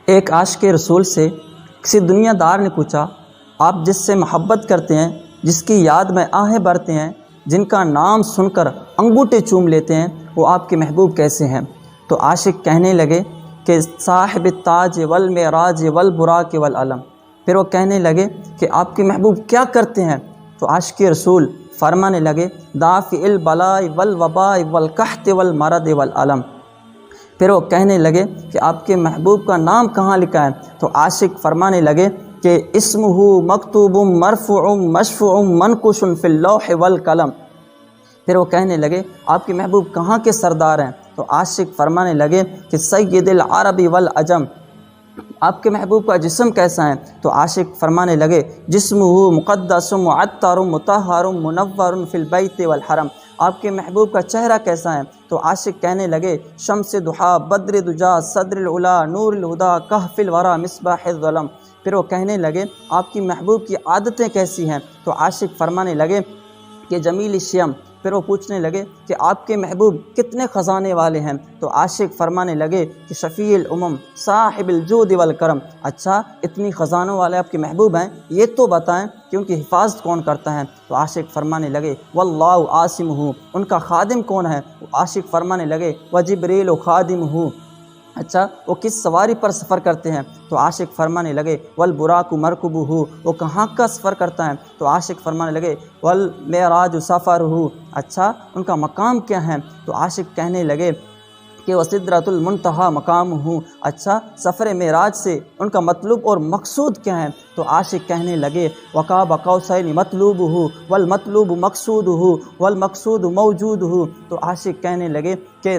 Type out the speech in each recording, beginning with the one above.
ایک عاشق رسول سے کسی دنیا دار نے پوچھا، آپ جس سے محبت کرتے ہیں، جس کی یاد میں آہیں بھرتے ہیں، جن کا نام سن کر انگوٹھے چوم لیتے ہیں، وہ آپ کے محبوب کیسے ہیں؟ تو عاشق کہنے لگے کہ صاحب التاج والمعراج والبراق والعلم۔ پھر وہ کہنے لگے کہ آپ کے محبوب کیا کرتے ہیں؟ تو عاشق رسول فرمانے لگے دافع البلاء والوباء والقحط والمرض والعلم۔ پھر وہ کہنے لگے کہ آپ کے محبوب کا نام کہاں لکھا ہے؟ تو عاشق فرمانے لگے کہ اسمہ مکتوب مرفوع مشفوع منقوش فی اللوح والقلم۔ پھر وہ کہنے لگے آپ کے محبوب کہاں کے سردار ہیں؟ تو عاشق فرمانے لگے کہ سید العرب والعجم۔ آپ کے محبوب کا جسم کیسا ہے؟ تو عاشق فرمانے لگے جسمہ مقدس معطر مطہر منور فی البیت والحرم۔ آپ کے محبوب کا چہرہ کیسا ہے؟ تو عاشق کہنے لگے شمس ضحیٰ بدر دجا صدر العلا نور الہدا کہف الورا مصباح الظلم۔ پھر وہ کہنے لگے آپ کی محبوب کی عادتیں کیسی ہیں؟ تو عاشق فرمانے لگے کہ جمیل الشیم۔ پھر وہ پوچھنے لگے کہ آپ کے محبوب کتنے خزانے والے ہیں؟ تو عاشق فرمانے لگے کہ شفیع الامم صاحب الجود والکرم۔ اچھا، اتنی خزانوں والے آپ کے محبوب ہیں، یہ تو بتائیں کہ ان کی حفاظت کون کرتا ہے؟ تو عاشق فرمانے لگے واللہ عاصمہ۔ ان کا خادم کون ہے؟ عاشق فرمانے لگے وجبریل خادمہ۔ اچھا، وہ کس سواری پر سفر کرتے ہیں؟ تو عاشق فرمانے لگے والبراق مرکبہ۔ وہ کہاں کا سفر کرتا ہے؟ تو عاشق فرمانے لگے والمعراج سفرہ۔ اچھا، ان کا مقام کیا ہے؟ تو عاشق کہنے لگے کہ وہ سدرۃ المنتہی مقامہ۔ اچھا، سفر معراج سے ان کا مطلوب اور مقصود کیا ہے؟ تو عاشق کہنے لگے وقاب قوسین مطلوبہ والمطلوب مقصودہ والمقصود موجودہ۔ تو عاشق کہنے لگے کہ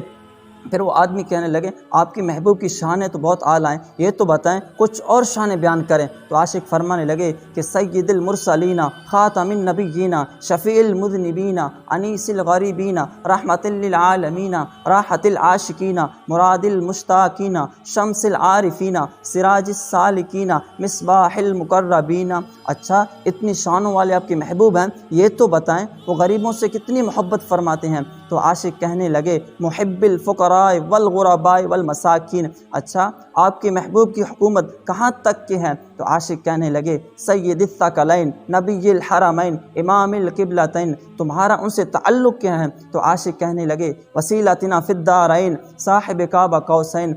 پھر وہ آدمی کہنے لگے آپ کی محبوب کی شانیں تو بہت اعلیٰ ہیں، یہ تو بتائیں کچھ اور شانیں بیان کریں۔ تو عاشق فرمانے لگے کہ سید المرسلین خاتم النبیین شفیع المذنبین انیس الغریبین رحمت للعالمین راحت العاشقین مراد المشتاقین شمس العارفین سراج السالکین مصباح المقربین۔ اچھا، اتنی شانوں والے آپ کے محبوب ہیں، یہ تو بتائیں وہ غریبوں سے کتنی محبت فرماتے ہیں؟ تو عاشق کہنے لگے محب الفقراء والغرباء والمساکین۔ اچھا، آپ کے محبوب کی حکومت کہاں تک کی ہے؟ تو عاشق کہنے لگے سید الثقلین نبی الحرمین امام القبلتین۔ تمہارا ان سے تعلق کیا ہے؟ تو عاشق کہنے لگے وسیلتنا فی الدارین صاحب قاب قوسین۔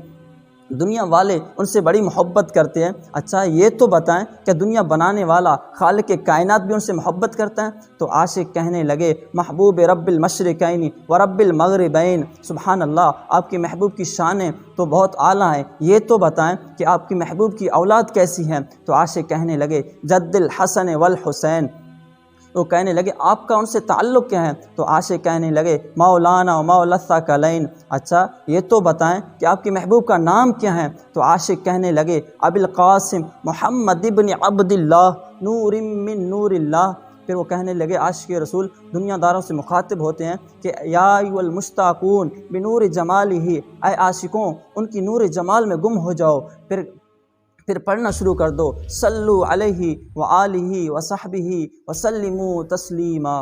دنیا والے ان سے بڑی محبت کرتے ہیں، اچھا یہ تو بتائیں کہ دنیا بنانے والا خالق کائنات بھی ان سے محبت کرتا ہے؟ تو عاشق کہنے لگے محبوب رب المشرقین و رب المغربین۔ سبحان اللہ، آپ کے محبوب کی شانیں تو بہت اعلیٰ ہیں، یہ تو بتائیں کہ آپ کی محبوب کی اولاد کیسی ہیں؟ تو عاشق کہنے لگے جد الحسن والحسین۔ وہ کہنے لگے آپ کا ان سے تعلق کیا ہے؟ تو عاشق کہنے لگے مولانا و مولا الثقلین۔ اچھا، یہ تو بتائیں کہ آپ کے محبوب کا نام کیا ہے؟ تو عاشق کہنے لگے ابی القاسم محمد ابن عبد اللہ نور من نور اللہ۔ پھر وہ کہنے لگے عاشق رسول دنیا داروں سے مخاطب ہوتے ہیں کہ یا ایھا المشتاقون بنور جمالہ، اے عاشقوں ان کی نور جمال میں گم ہو جاؤ۔ پھر پڑھنا شروع کر دو صلو علیہ وآلہ وصحبہ وسلموا تسلیما۔